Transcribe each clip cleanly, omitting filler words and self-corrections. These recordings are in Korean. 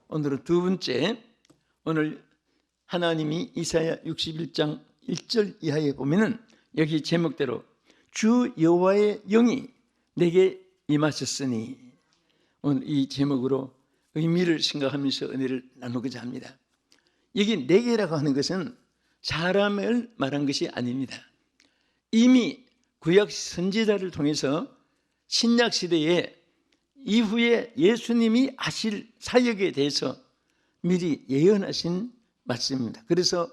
오늘은 두 번째, 오늘 하나님이 이사야 61장 1절 이하에 보면은 여기 제목대로 주 여호와의 영이 내게 임하셨으니, 오늘 이 제목으로 의미를 생각하면서 은혜를 나누고자 합니다. 여기 내게라고 하는 것은 사람을 말한 것이 아닙니다. 이미 구약 선지자를 통해서 신약 시대에 이후에 예수님이 하실 사역에 대해서 미리 예언하신 말씀입니다. 그래서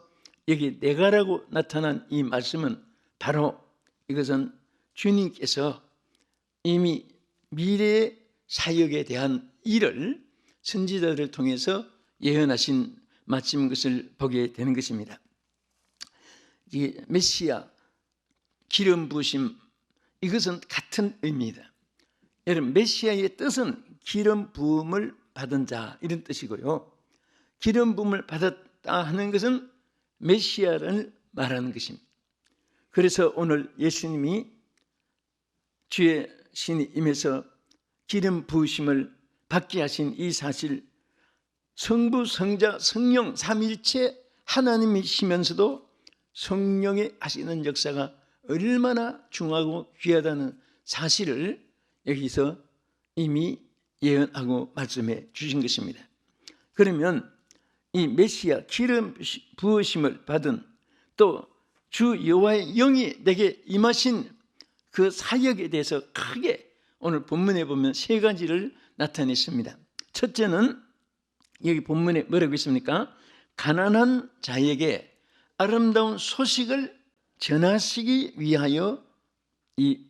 여기 내가라고 나타난 이 말씀은 바로 이것은 주님께서 이미 미래의 사역에 대한 일을 선지자들을 통해서 예언하신 말씀인 것을 보게 되는 것입니다. 이 메시아, 기름 부으심, 이것은 같은 의미입니다. 여러분, 메시아의 뜻은 기름 부음을 받은 자, 이런 뜻이고요. 기름 부음을 받았다 하는 것은 메시아를 말하는 것입니다. 그래서 오늘 예수님이 주의 신이 임해서 기름 부으심을 받게 하신 이 사실, 성부, 성자, 성령 삼위일체 하나님이시면서도 성령의 하시는 역사가 얼마나 중요하고 귀하다는 사실을 여기서 이미 예언하고 말씀해 주신 것입니다. 그러면 이 메시아 기름 부으심을 받은, 또 주 여호와의 영이 내게 임하신 그 사역에 대해서 크게 오늘 본문에 보면 세 가지를 나타냈습니다. 첫째는 여기 본문에 뭐라고 있습니까? 가난한 자에게 아름다운 소식을 전하시기 위하여 이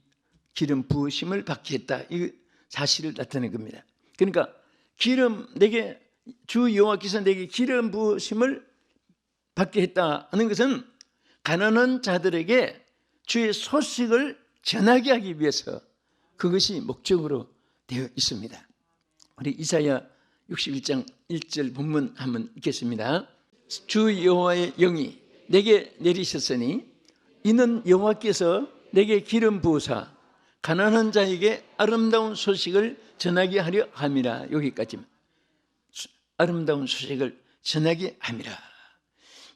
기름 부으심을 받게 했다, 이 사실을 나타낸 겁니다. 그러니까 주 여호와께서 내게 기름 부으심을 받게 했다 하는 것은 가난한 자들에게 주의 소식을 전하게 하기 위해서, 그것이 목적으로 되어 있습니다. 우리 이사야 61장 1절 본문 한번 읽겠습니다. 주 여호와의 영이 내게 내리셨으니 이는 여호와께서 내게 기름 부으사 가난한 자에게 아름다운 소식을 전하게 하려 함이라. 여기까지만. 아름다운 소식을 전하게 함이라.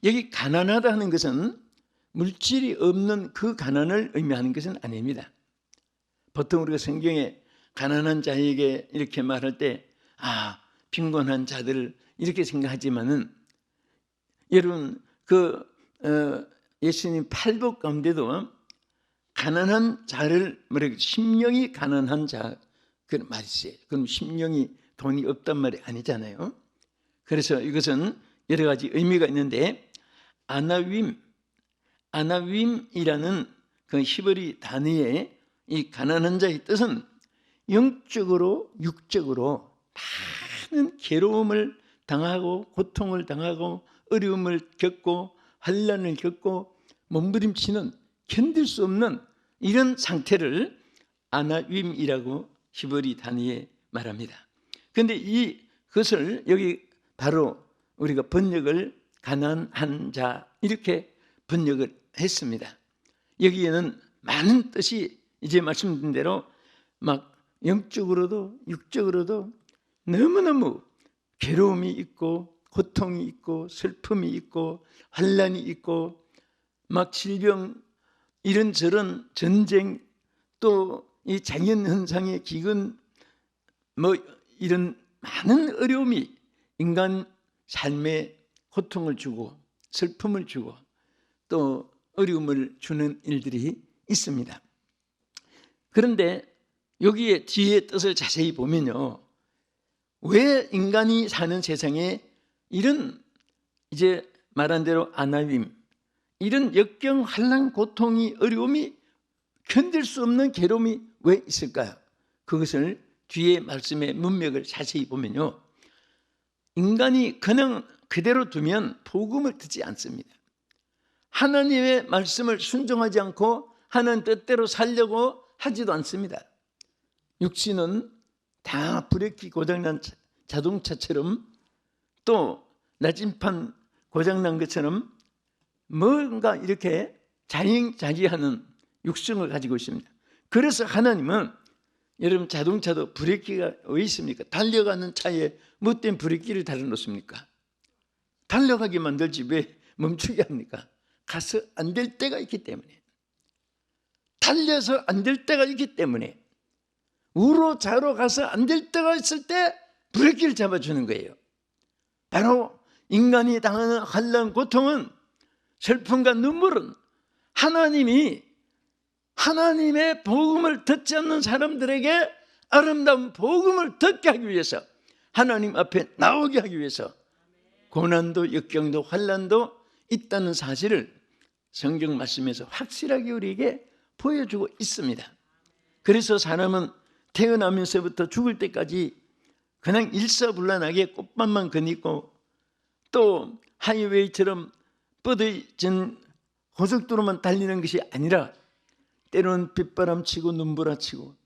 여기 가난하다 하는 것은 물질이 없는 그 가난을 의미하는 것은 아닙니다. 보통 우리가 성경에 가난한 자에게 이렇게 말할 때 빈곤한 자들을 이렇게 생각하지만은, 여러분 예수님 팔복 가운데도 가난한 자를 심령이 가난한 자, 그런 말이 있어요. 그럼 심령이 돈이 없단 말이 아니잖아요. 그래서 이것은 여러 가지 의미가 있는데, 아나윈이라는 그 히브리 단어의 이 가난한 자의 뜻은 영적으로 육적으로 많은 괴로움을 당하고 고통을 당하고 어려움을 겪고 환난을 겪고 몸부림치는, 견딜 수 없는 이런 상태를 아나윈이라고 히브리 단어에 말합니다. 그런데 그것을 여기 바로 우리가 번역을 가난한 자 이렇게 번역을 했습니다. 여기에는 많은 뜻이 이제 말씀드린 대로 막 영적으로도 육적으로도 너무너무 괴로움이 있고 고통이 있고 슬픔이 있고 환난이 있고 막 질병, 이런저런 전쟁, 또 이 자연현상의 기근, 이런 많은 어려움이 인간 삶에 고통을 주고 슬픔을 주고 또 어려움을 주는 일들이 있습니다. 그런데 여기에 뒤에 뜻을 자세히 보면요, 왜 인간이 사는 세상에 이런 이제 말한 대로 아나윈, 이런 역경, 환난, 고통이, 어려움이, 견딜 수 없는 괴로움이 왜 있을까요? 그것을 뒤에 말씀의 문맥을 자세히 보면요, 인간이 그냥 그대로 두면 복음을 듣지 않습니다. 하나님의 말씀을 순종하지 않고 하나님 뜻대로 살려고 하지도 않습니다. 육신은 다 브레이크 고장난 자동차처럼, 또 나침판 고장난 것처럼 뭔가 이렇게 자행자기하는 육성을 가지고 있습니다. 그래서 하나님은 여러분 자동차도 브레이크가 왜 있습니까? 달려가는 차에 못된 브레이크를 달아놓습니까? 달려가게 만들지 왜 멈추게 합니까? 가서 안 될 때가 있기 때문에, 달려서 안 될 때가 있기 때문에, 우로 좌로 가서 안 될 때가 있을 때 브레이크를 잡아주는 거예요. 바로 인간이 당하는 환난, 고통은, 슬픔과 눈물은 하나님이 하나님의 복음을 듣지 않는 사람들에게 아름다운 복음을 듣게 하기 위해서, 하나님 앞에 나오게 하기 위해서 고난도 역경도 환난도 있다는 사실을 성경 말씀에서 확실하게 우리에게 보여주고 있습니다. 그래서 사람은 태어나면서부터 죽을 때까지 그냥 일사불란하게 꽃밭만 거닐고 또 하이웨이처럼 뻗어진 고속도로만 달리는 것이 아니라 때로는 빗바람 치고 눈보라 치고,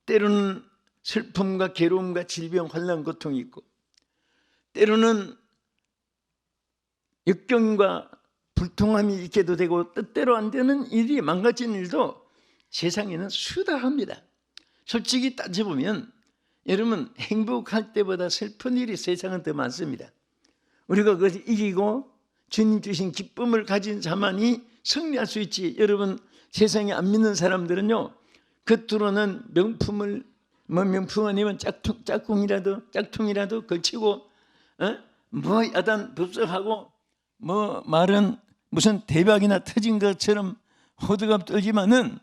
때로는 슬픔과 괴로움과 질병, 환난, 고통이 있고, 때로는 역경과 불통함이 있게도 되고, 뜻대로 안 되는 일이, 망가진 일도 세상에는 수다합니다. 솔직히 따져보면 여러분, 행복할 때보다 슬픈 일이 세상은 더 많습니다. 우리가 그것을 이기고 주님 주신 기쁨을 가진 자만이 승리할 수 있지. 여러분, 세상에 안 믿는 사람들은요, 겉으로는 명품을 명품 아니면 짝퉁이라도 걸치고, 야단 불석하고 말은 무슨 대박이나 터진 것처럼 호들갑 떨지만은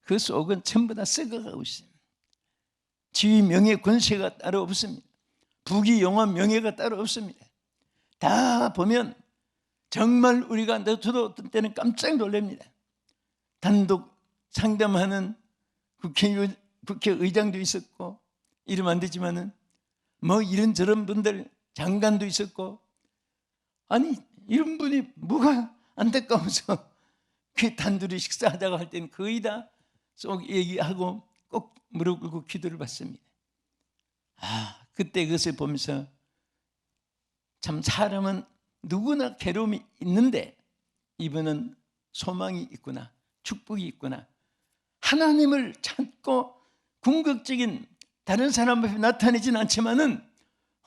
그 속은 전부 다 썩어가고 있습니다. 지위, 명예, 권세가 따로 없습니다. 부귀, 영화, 명예가 따로 없습니다. 다 보면 정말 우리가, 저도 어떤 때는 깜짝 놀랍니다. 단독 상담하는 국회의장도 있었고, 이름 안 되지만은 이런저런 분들, 장관도 있었고, 아니 이런 분이 뭐가 안타까워서 그 단둘이 식사하다가 할 때는 거의 다 쏙 얘기하고 꼭 무릎 꿇고 기도를 받습니다. 그때 그것을 보면서 참 사람은 누구나 괴로움이 있는데 이분은 소망이 있구나, 축복이 있구나, 하나님을 찾고 궁극적인 다른 사람 앞에 나타내지는 않지만은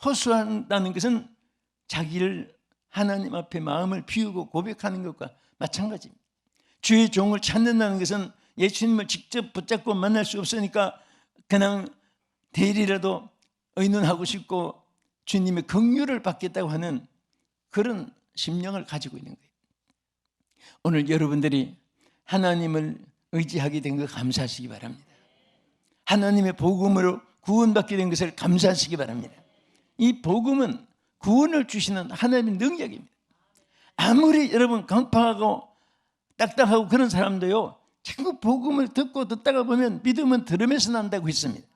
호소한다는 것은 자기를 하나님 앞에 마음을 비우고 고백하는 것과 마찬가지입니다. 주의 종을 찾는다는 것은 예수님을 직접 붙잡고 만날 수 없으니까 그냥 대리라도 의논하고 싶고 주님의 긍휼을 받겠다고 하는 그런 심령을 가지고 있는 거예요. 오늘 여러분들이 하나님을 의지하게 된 것 감사하시기 바랍니다. 하나님의 복음으로 구원받게 된 것을 감사하시기 바랍니다. 이 복음은 구원을 주시는 하나님의 능력입니다. 아무리 여러분 강팍하고 딱딱하고 그런 사람도요, 자꾸 복음을 듣다가 보면 믿음은 들음에서 난다고 했습니다.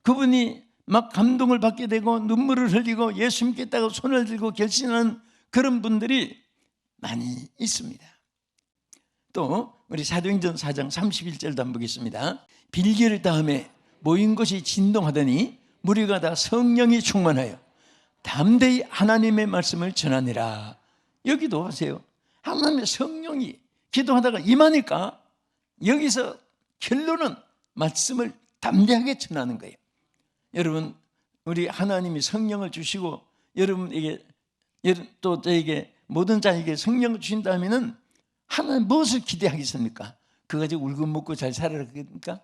그분이 막 감동을 받게 되고 눈물을 흘리고 예수 믿겠다고 손을 들고 결심하는 그런 분들이 많이 있습니다. 또 우리 사도행전 4장 31절도 한번 보겠습니다. 빌기를 다음에 모인 곳이 진동하더니 무리가 다 성령이 충만하여 담대히 하나님의 말씀을 전하니라. 여기도 하세요. 하나님의 성령이 기도하다가 임하니까 여기서 결론은 말씀을 담대하게 전하는 거예요. 여러분, 우리 하나님이 성령을 주시고 여러분에게 또 저에게 모든 자에게 성령을 주신다면은 하나님 무엇을 기대하겠습니까? 그거 가지고 울고 먹고 잘 살아라 그럽니까?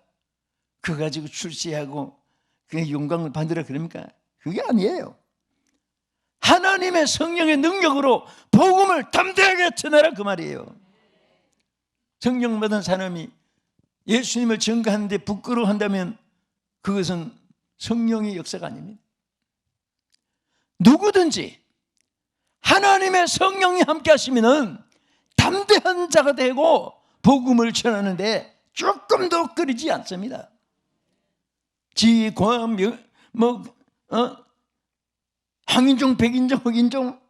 그거 가지고 출세하고 그 영광을 받으라 그럽니까? 그게 아니에요. 하나님의 성령의 능력으로 복음을 담대하게 전하라 그 말이에요. 성령 받은 사람이 예수님을 증거하는데 부끄러워한다면 그것은 성령의 역사가 아닙니다. 누구든지 하나님의 성령이 함께 하시면은 담대한 자가 되고 복음을 전하는데 조금도 꺼리지 않습니다. 지과 황인종, 백인종, 흑인종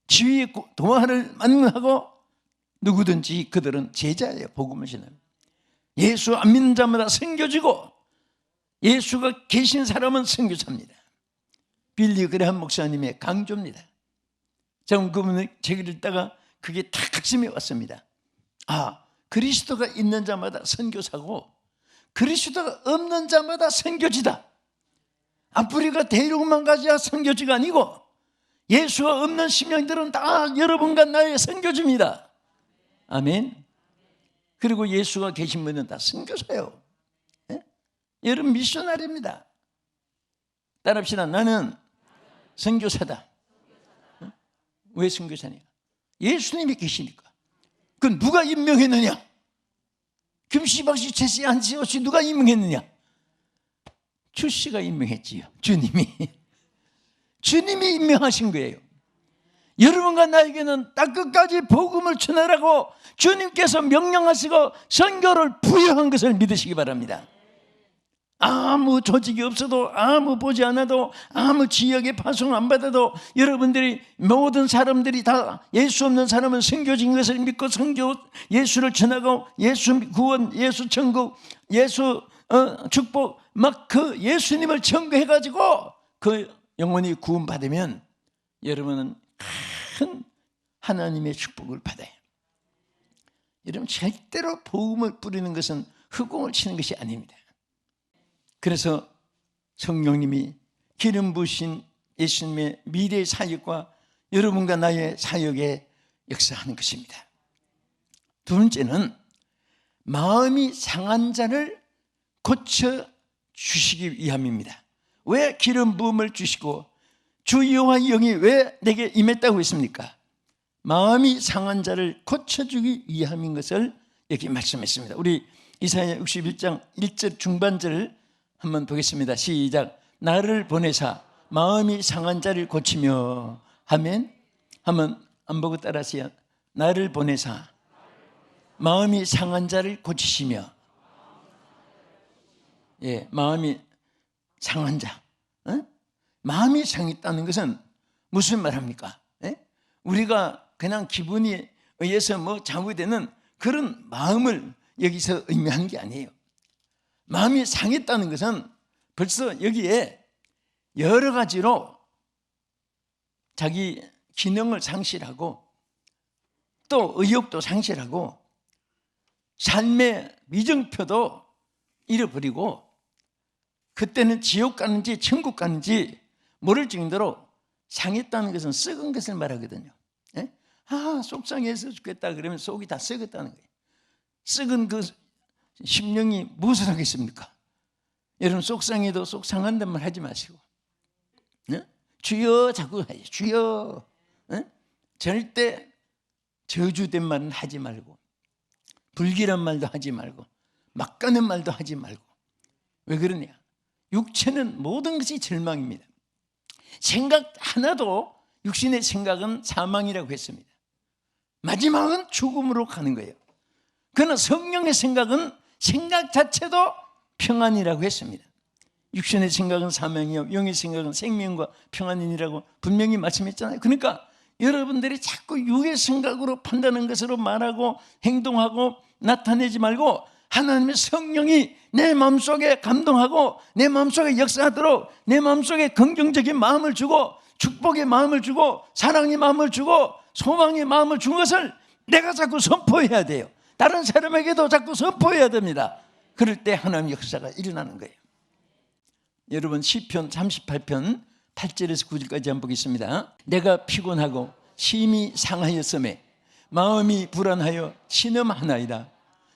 지위 도화를 만능하고 누구든지 그들은 제자예요. 복음을 전하는 예수 안 믿는 자마다 선교지고 예수가 계신 사람은 선교사입니다. 빌리 그레함 목사님의 강조입니다. 저는 그분의 책을 읽다가 그게 탁 가슴에 왔습니다. 그리스도가 있는 자마다 선교사고 그리스도가 없는 자마다 선교지다. 앞으리가 대륙만 가지야 선교지가 아니고 예수가 없는 심령들은 다 여러분과 나의 선교지입니다. 아멘. 그리고 예수가 계신 분은 다 선교사예요. 예? 여러분 미셔너리입니다. 따라합시다. 나는 선교사다. 어? 왜 선교사냐? 예수님이 계시니까. 그건 누가 임명했느냐? 김씨, 박씨, 최씨, 한씨, 오씨 누가 임명했느냐? 주씨가 임명했지요. 주님이 임명하신 거예요. 여러분과 나에게는 딱 끝까지 복음을 전하라고 주님께서 명령하시고 선교를 부여한 것을 믿으시기 바랍니다. 아무 조직이 없어도, 아무 보지 않아도, 아무 지역에 파송 안 받아도 여러분들이 모든 사람들이 다 예수 없는 사람은 선교진 것을 믿고 예수를 전하고 예수 구원, 예수 천국, 예수 축복 막 그 예수님을 전거해가지고 그 영혼이 구원받으면 여러분은 큰 하나님의 축복을 받아요. 여러분 절대로 복음을 뿌리는 것은 흑공을 치는 것이 아닙니다. 그래서 성령님이 기름 부으신 예수님의 미래의 사역과 여러분과 나의 사역에 역사하는 것입니다. 두 번째는 마음이 상한 자를 고쳐주시기 위함입니다. 왜 기름 부음을 주시고 주 여호와의 영이 왜 내게 임했다고 했습니까? 마음이 상한 자를 고쳐주기 위함인 것을 여기 말씀했습니다. 우리 이사야 61장 1절 중반절을 한번 보겠습니다. 시작. 나를 보내사 마음이 상한 자를 고치며 하면 한번 안 보고 따라하세요. 나를 보내사 마음이 상한 자를 고치시며. 예, 마음이 상한 자. 마음이 상했다는 것은 무슨 말합니까? 예? 우리가 그냥 기분이 의해서 뭐 좌우되는 그런 마음을 여기서 의미하는 게 아니에요. 마음이 상했다는 것은 벌써 여기에 여러 가지로 자기 기능을 상실하고 또 의욕도 상실하고 삶의 미정표도 잃어버리고 그때는 지옥 가는지 천국 가는지 모를 정도로 상했다는 것은 썩은 것을 말하거든요. 예? 속상해서 죽겠다 그러면 속이 다 썩었다는 거예요. 썩은 그 심령이 무엇을 하겠습니까? 여러분 속상해도 속상한단 말 하지 마시고 주여 자꾸 하지. 주여. 절대 저주된 말은 하지 말고 불길한 말도 하지 말고 막 가는 말도 하지 말고. 왜 그러냐? 육체는 모든 것이 절망입니다. 생각 하나도 육신의 생각은 사망이라고 했습니다. 마지막은 죽음으로 가는 거예요. 그러나 성령의 생각은 생각 자체도 평안이라고 했습니다. 육신의 생각은 사망이요 영의 생각은 생명과 평안이라고 분명히 말씀했잖아요. 그러니까 여러분들이 자꾸 육의 생각으로 판단하는 것으로 말하고 행동하고 나타내지 말고 하나님의 성령이 내 마음속에 감동하고 내 마음속에 역사하도록 내 마음속에 긍정적인 마음을 주고 축복의 마음을 주고 사랑의 마음을 주고 소망의 마음을 준 것을 내가 자꾸 선포해야 돼요. 다른 사람에게도 자꾸 선포해야 됩니다. 그럴 때 하나님의 역사가 일어나는 거예요. 여러분 시편 38편 8절에서 9절까지 한번 보겠습니다. 내가 피곤하고 심히 상하였음에 마음이 불안하여 신음하나이다.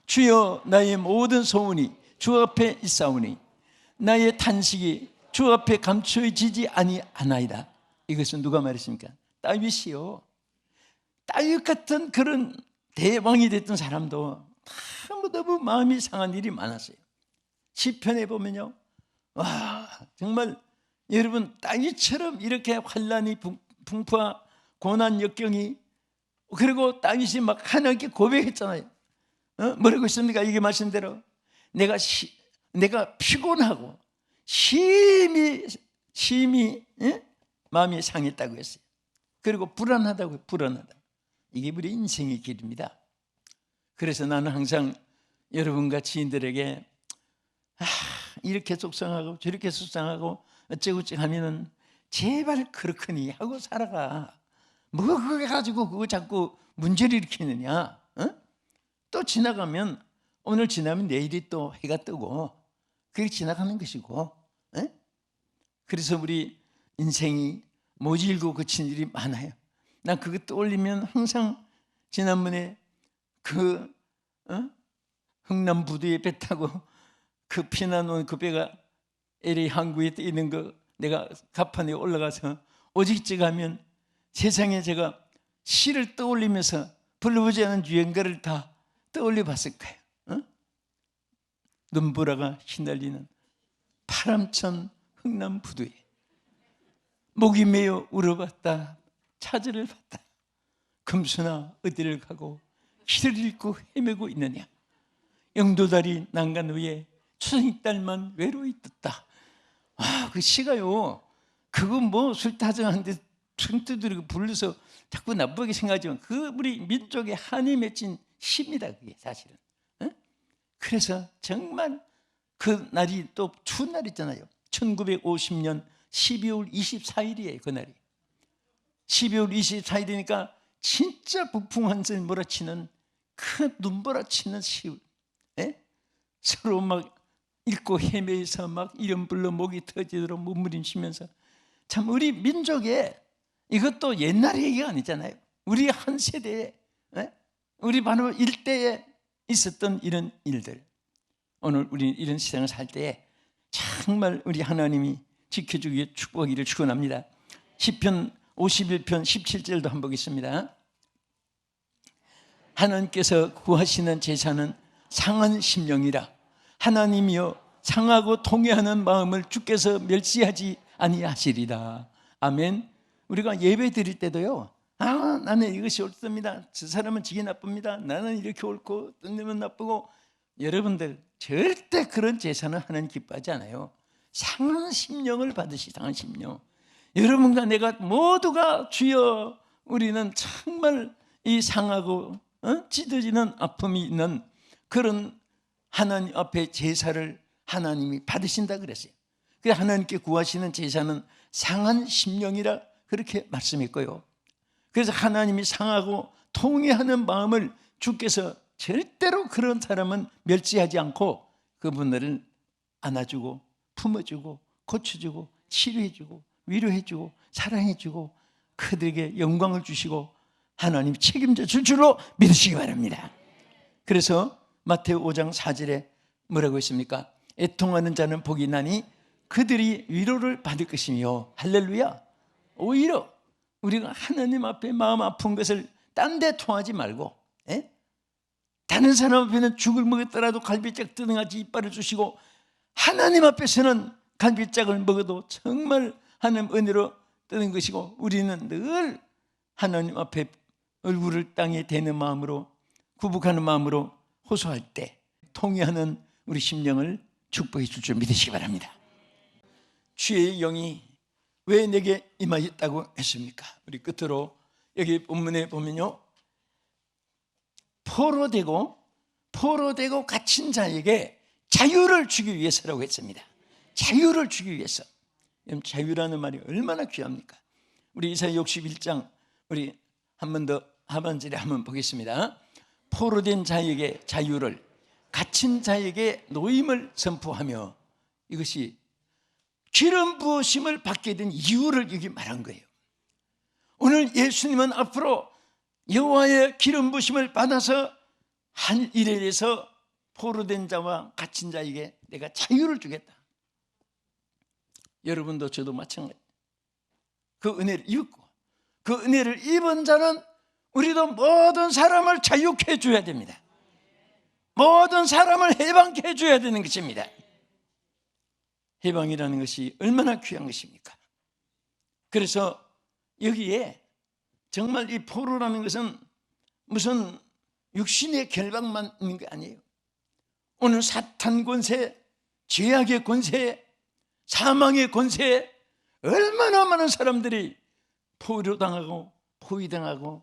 주여 나의 모든 소원이 주 앞에 있사오니 나의 탄식이 주 앞에 감추어지지 아니하나이다. 이것은 누가 말했습니까? 다윗이요. 다윗 같은 그런 대왕이 됐던 사람도 너무 마음이 상한 일이 많았어요. 시편에 보면요, 와 정말 여러분 다윗처럼 이렇게 환난이 풍파 고난 역경이 그리고 다윗이 막 하나님께 고백했잖아요. 뭐라고 했습니까? 이게 말씀대로 내가 피곤하고 심히 마음이 상했다고 했어요. 그리고 불안하다고. 불안하다. 이게 우리 인생의 길입니다. 그래서 나는 항상 여러분과 지인들에게 이렇게 속상하고 저렇게 속상하고 어쩌고저쩌고 하면은 제발 그렇거니 하고 살아가. 뭐 그거 가지고 그거 자꾸 문제를 일으키느냐? 또 지나가면 오늘 지나면 내일이 또 해가 뜨고 그게 지나가는 것이고, 에? 그래서 우리 인생이 모질고 그친 일이 많아요. 난 그거 떠올리면 항상 지난번에 그 흥남부두에 배 타고 그 피난 온 그 배가 LA 항구에 있는 거 내가 갑판에 올라가서 오직지가면 세상에 제가 시를 떠올리면서 불러보지 않은 유행가를 다 떠올려 봤을 거예요. 눈보라가 휘날리는 파람천 흥남부두에 목이 메어 울어봤다 찾으를 봤다 금수나 어디를 가고 길을 잃고 헤매고 있느냐 영도다리 난간 위에 추석이 딸만 외로이 떴다. 그 시가요 그거 뭐 술 타정하는데 퉁 두드리고 불러서 자꾸 나쁘게 생각하지만 그 우리 민족의 한이 맺힌 시입니다. 그게 사실은. 그래서 정말 그 날이 또 추운 날 있잖아요. 1950년 12월 24일이에요. 그 날이 12월 24일이니까 진짜 북풍 한설 몰아치는 그 눈몰아치는 시울, 서로 막 읽고 헤매서 막 이름 불러 목이 터지도록 몸부림치면서 참 우리 민족의 이것도 옛날 얘기가 아니잖아요. 우리 한 세대에 우리 바로 일대에 있었던 이런 일들 오늘 우리 이런 세상을 살 때에 정말 우리 하나님이 지켜주기에 축복하기를 축원합니다. 시편 51편 17절도 한번 보겠습니다. 하나님께서 구하시는 제사는 상한 심령이라 하나님이여 상하고 통회하는 마음을 주께서 멸시하지 아니하시리라. 아멘. 우리가 예배 드릴 때도요 나는 이것이 옳습니다, 저 사람은 지게 나쁩니다, 나는 이렇게 옳고 뜬님은 나쁘고, 여러분들 절대 그런 제사는 하나님 기뻐하지 않아요. 상한 심령을 받으시. 상한 심령. 여러분과 내가 모두가 주여 우리는 정말 이 상하고 찢어지는 아픔이 있는 그런 하나님 앞에 제사를 하나님이 받으신다 그랬어요. 그래서 하나님께 구하시는 제사는 상한 심령이라 그렇게 말씀했고요. 그래서 하나님이 상하고 통회하는 마음을 주께서 절대로 그런 사람은 멸시하지 않고 그분들을 안아주고 품어주고 고쳐주고 치료해주고 위로해주고 사랑해주고 그들에게 영광을 주시고 하나님이 책임져 줄 줄로 믿으시기 바랍니다. 그래서 마태오 5장 4절에 뭐라고 했습니까? 애통하는 자는 복이 나니 그들이 위로를 받을 것이며. 할렐루야. 오히려 우리가 하나님 앞에 마음 아픈 것을 딴 데 통하지 말고 다른 사람 앞에는 죽을 먹었더라도 갈비짝 뜯어가지 이빨을 주시고 하나님 앞에서는 갈비짝을 먹어도 정말 하나님 은혜로 뜨는 것이고 우리는 늘 하나님 앞에 얼굴을 땅에 대는 마음으로 구복하는 마음으로 호소할 때 통회하는 우리 심령을 축복해 줄 줄 믿으시기 바랍니다. 주의 영이 왜 내게 임하였다고 했습니까? 우리 끝으로 여기 본문에 보면요 포로되고 갇힌 자에게 자유를 주기 위해서라고 했습니다. 자유를 주기 위해서. 자유라는 말이 얼마나 귀합니까? 우리 이사야 61장 우리 한 번 더 하반절에 한번 보겠습니다. 포로된 자에게 자유를, 갇힌 자에게 노임을 선포하며, 이것이 기름 부으심을 받게 된 이유를 여기 말한 거예요. 오늘 예수님은 앞으로 여호와의 기름 부으심을 받아서 한 일에 대해서 포로된 자와 갇힌 자에게 내가 자유를 주겠다. 여러분도 저도 마찬가지. 그 은혜를 입고 그 은혜를 입은 자는 우리도 모든 사람을 자유케 해줘야 됩니다. 모든 사람을 해방케 해줘야 되는 것입니다. 해방이라는 것이 얼마나 귀한 것입니까? 그래서 여기에 정말 이 포로라는 것은 무슨 육신의 결박만 있는 게 아니에요. 오늘 사탄 권세, 죄악의 권세, 사망의 권세, 얼마나 많은 사람들이 포로당하고 포위당하고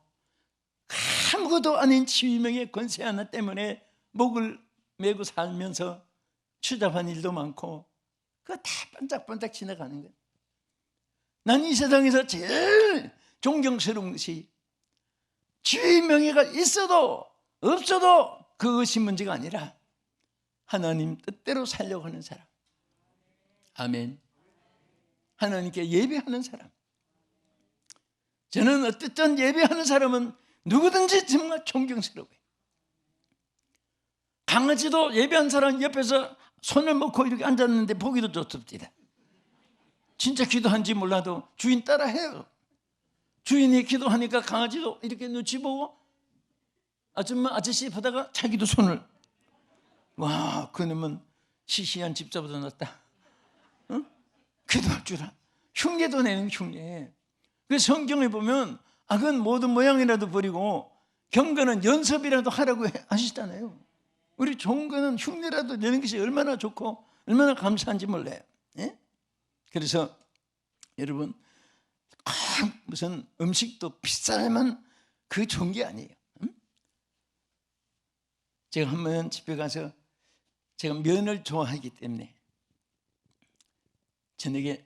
아무것도 아닌 치유명의 권세 하나 때문에 목을 메고 살면서 추잡한 일도 많고 그거 다 반짝반짝 지나가는 거예요. 난 이 세상에서 제일 존경스러운 것이 주의 명예가 있어도 없어도 그것이 문제가 아니라 하나님 뜻대로 살려고 하는 사람. 아멘. 하나님께 예배하는 사람. 저는 어쨌든 예배하는 사람은 누구든지 정말 존경스러워요. 강아지도 예배한 사람 옆에서 손을 놓고 이렇게 앉았는데 보기도 좋습니다. 진짜 기도한지 몰라도 주인 따라해요. 주인이 기도하니까 강아지도 이렇게 눈치 보고 아줌마 아저씨 보다가 자기도 손을, 와, 그놈은 시시한 집사보다 낫다. 응? 기도할 줄 알아. 흉내도 내는 흉내. 그 성경에 보면 악은 모든 모양이라도 버리고 경건은 연습이라도 하라고 하시잖아요. 우리 좋은 거는 흉내라도 내는 것이 얼마나 좋고 얼마나 감사한지 몰라요. 예? 그래서 여러분, 무슨 음식도 비싸야만 그 좋은 게 아니에요. 제가 한 번 집에 가서 제가 면을 좋아하기 때문에 저녁에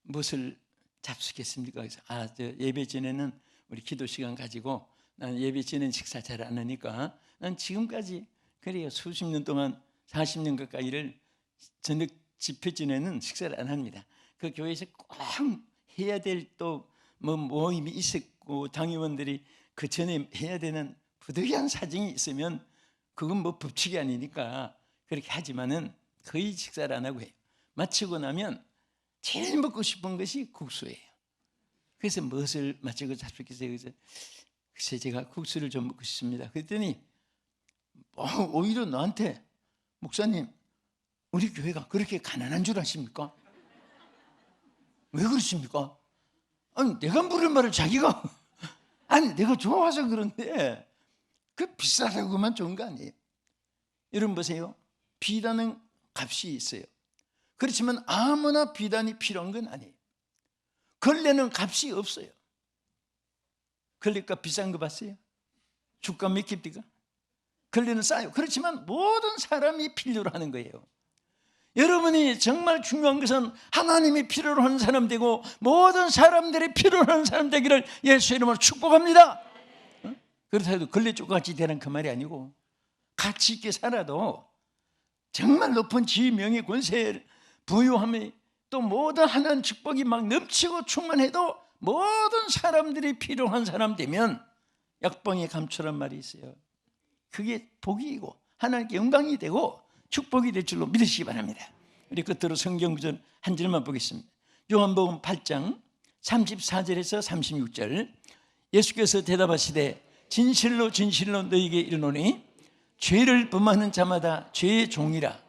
무엇을 잡수겠습니까? 그래서 저 예배 전에는 우리 기도 시간 가지고 나는 예배 전에는 식사 잘 안 하니까 난 지금까지 그래요. 수십 년 동안 40년 가까이를 저녁 집회 전에는 식사를 안 합니다. 그 교회에서 꼭 해야 될 또 뭐 모임이 있었고 당의원들이 그 전에 해야 되는 부득이한 사정이 있으면 그건 뭐 법칙이 아니니까 그렇게 하지만은 거의 식사를 안 하고 해요. 마치고 나면 제일 먹고 싶은 것이 국수예요. 그래서 무엇을 마치고 잡수겠어요? 그래서 글쎄 제가 국수를 좀 먹고 싶습니다. 그랬더니 오히려 나한테, 목사님, 우리 교회가 그렇게 가난한 줄 아십니까? 왜 그러십니까? 아니, 내가 물은 말을 자기가 아니, 내가 좋아서 그런데 그 비싸다고만 좋은 거 아니에요. 여러분 보세요. 비단은 값이 있어요. 그렇지만 아무나 비단이 필요한 건 아니에요. 걸레는 값이 없어요. 걸레값 비싼 거 봤어요? 주가 몇 깁니까? 걸레는 싸요. 그렇지만 모든 사람이 필요로 하는 거예요. 여러분이 정말 중요한 것은 하나님이 필요로 하는 사람 되고 모든 사람들이 필요로 하는 사람 되기를 예수의 이름으로 축복합니다. 그렇다 해도 걸레쪽같이 되는 그 말이 아니고 가치 있게 살아도 정말 높은 지위, 명예, 권세, 부유함이 또 모든 하나님 축복이 막 넘치고 충만해도 모든 사람들이 필요한 사람 되면 약방에 감추란 말이 있어요. 그게 복이고 하나님께 영광이 되고 축복이 될 줄로 믿으시기 바랍니다. 우리 끝으로 성경 구절 한 절만 보겠습니다. 요한복음 8장 34절에서 36절. 예수께서 대답하시되 진실로 진실로 너희에게 이르노니 죄를 범하는 자마다 죄의 종이라.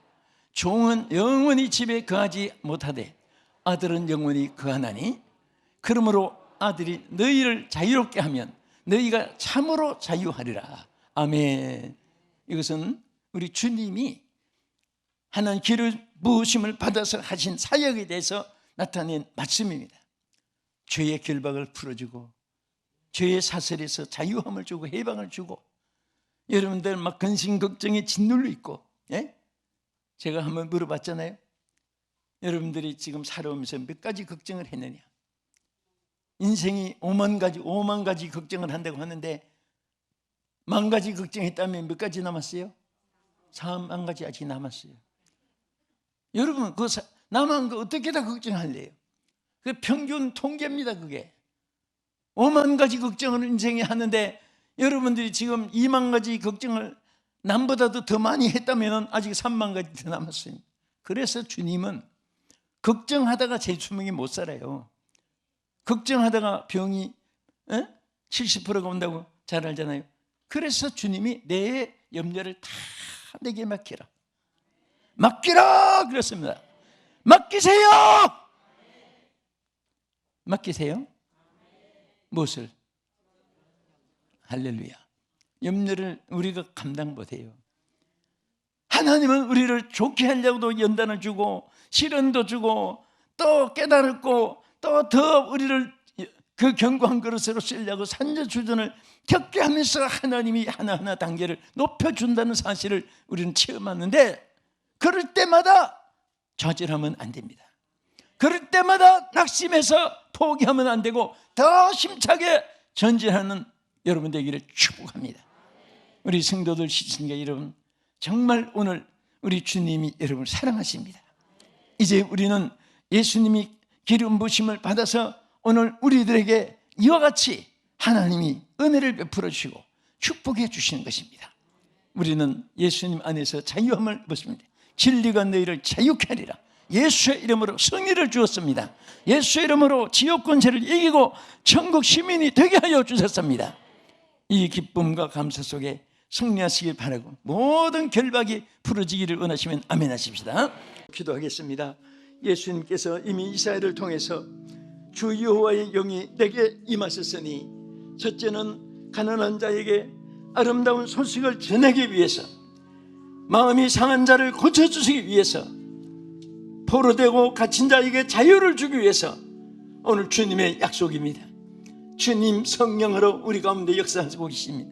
종은 영원히 집에 거하지 못하되 아들은 영원히 거하나니 그러므로 아들이 너희를 자유롭게 하면 너희가 참으로 자유하리라. 아멘. 이것은 우리 주님이 하나님 기름 부으심을 받아서 하신 사역에 대해서 나타낸 말씀입니다. 죄의 결박을 풀어주고 죄의 사슬에서 자유함을 주고 해방을 주고 여러분들 막 근심 걱정에 짓눌려 있고, 예? 제가 한번 물어봤잖아요. 여러분들이 지금 살아오면서 몇 가지 걱정을 했느냐? 인생이 5만 가지 걱정을 한다고 하는데 10,000가지 걱정했다면 몇 가지 남았어요? 4만 가지 아직 남았어요. 여러분 그 남은 거 어떻게 다 걱정할래요? 그 평균 통계입니다. 그게 5만 가지 걱정을 인생에 하는데 여러분들이 지금 2만 가지 걱정을 남보다도 더 많이 했다면 아직 3만 가지 더 남았어요. 그래서 주님은 걱정하다가 제 수명이 못 살아요. 걱정하다가 병이 70%가 온다고 잘 알잖아요. 그래서 주님이 내 염려를 다 내게 맡기라. 맡기라 그랬습니다. 맡기세요. 맡기세요. 무엇을? 할렐루야. 염려를 우리가 감당 못해요. 하나님은 우리를 좋게 하려고도 연단을 주고 시련도 주고 또 깨달았고 또 더 우리를 그 견고한 그릇으로 쓰려고 산전수전을 겪게 하면서 하나님이 하나하나 단계를 높여준다는 사실을 우리는 체험하는데 그럴 때마다 좌절하면 안 됩니다. 그럴 때마다 낙심해서 포기하면 안 되고 더 힘차게 전진하는 여러분 되기를 축복합니다. 우리 성도들 시청자 여러분, 정말 오늘 우리 주님이 여러분을 사랑하십니다. 이제 우리는 예수님이 기름 부으심을 받아서 오늘 우리들에게 이와 같이 하나님이 은혜를 베풀어 주시고 축복해 주시는 것입니다. 우리는 예수님 안에서 자유함을 입었습니다. 진리가 너희를 자유케 하리라. 예수의 이름으로 승리를 주었습니다. 예수의 이름으로 지옥 권세를 이기고 천국 시민이 되게 하여 주셨습니다. 이 기쁨과 감사 속에 승리하시길 바라고 모든 결박이 풀어지기를 원하시면 아멘 하십시다. 기도하겠습니다. 예수님께서 이미 이사야를 통해서 주 여호와의 영이 내게 임하셨으니 첫째는 가난한 자에게 아름다운 소식을 전하기 위해서, 마음이 상한 자를 고쳐주시기 위해서, 포로되고 갇힌 자에게 자유를 주기 위해서 오늘 주님의 약속입니다. 주님 성령으로 우리 가운데 역사하고 계십니다.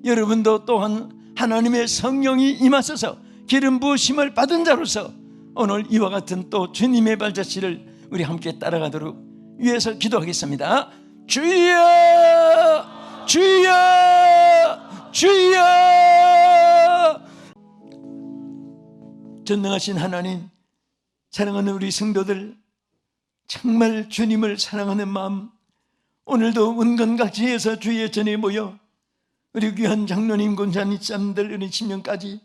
여러분도 또한 하나님의 성령이 임하셔서 기름 부으심을 받은 자로서 오늘 이와 같은 또 주님의 발자취를 우리 함께 따라가도록 위해서 기도하겠습니다. 주여, 주여, 주여. 전능하신 하나님, 사랑하는 우리 성도들, 정말 주님을 사랑하는 마음, 오늘도 은근각지에서 주의 전에 모여 우리 귀한 장로님, 권사님, 짬들, 우리 친명까지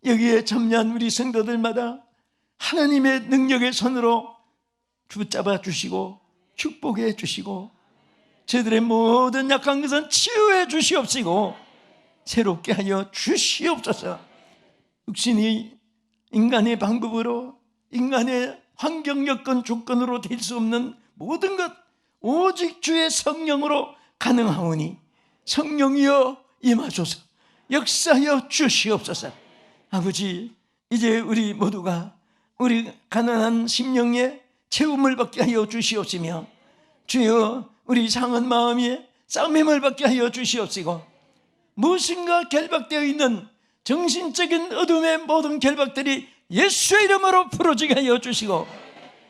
여기에 참여한 우리 성도들마다 하나님의 능력의 손으로 붙잡아 주시고 축복해 주시고 저들의 모든 약한 것은 치유해 주시옵시고 새롭게 하여 주시옵소서. 육신이 인간의 방법으로, 인간의 환경 여건 조건으로 될 수 없는 모든 것 오직 주의 성령으로 가능하오니 성령이여 임하소서, 역사하여 주시옵소서. 아버지, 이제 우리 모두가 우리 가난한 심령에 채움을 받게 하여 주시옵시며, 주여 우리 상한 마음에 싸움을 받게 하여 주시옵시고, 무엇인가 결박되어 있는 정신적인 어둠의 모든 결박들이 예수의 이름으로 풀어지게 하여 주시고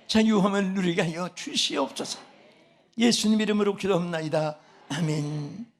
자유함을 누리게 하여 주시옵소서. 예수님 이름으로 기도합나이다. 아멘.